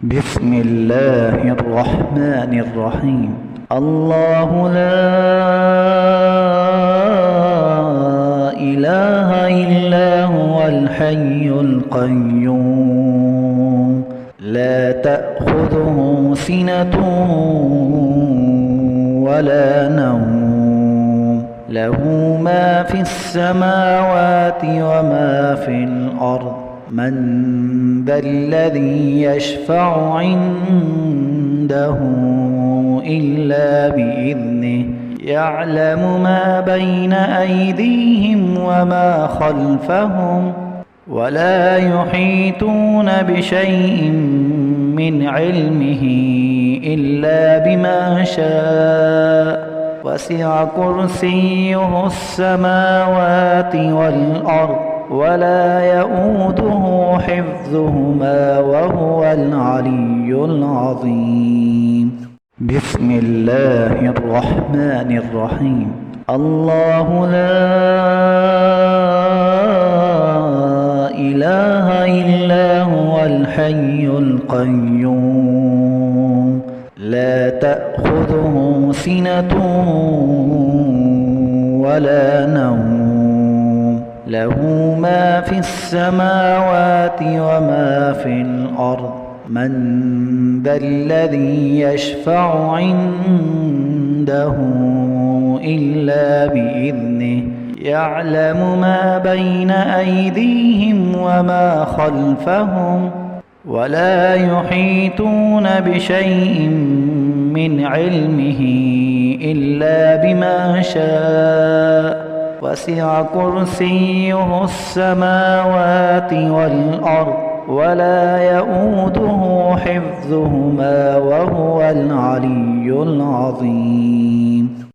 بسم الله الرحمن الرحيم. الله لا إله إلا هو الحي القيوم لا تأخذه سنة ولا نوم له ما في السماوات وما في الأرض من ذا الذي يشفع عنده إلا بإذنه يعلم ما بين أيديهم وما خلفهم ولا يحيطون بشيء من علمه إلا بما شاء وسع كرسيه السماوات والأرض ولا يؤوده حفظهما وهو العلي العظيم. بسم الله الرحمن الرحيم. الله لا إله إلا هو الحي القيوم لا تأخذه سنة ولا نوم له ما في السماوات وما في الأرض من ذا الذي يشفع عنده إلا بإذنه يعلم ما بين أيديهم وما خلفهم ولا يحيطون بشيء من علمه إلا بما شاء وسع كرسيه السماوات والأرض ولا يؤوده حفظهما وهو العلي العظيم.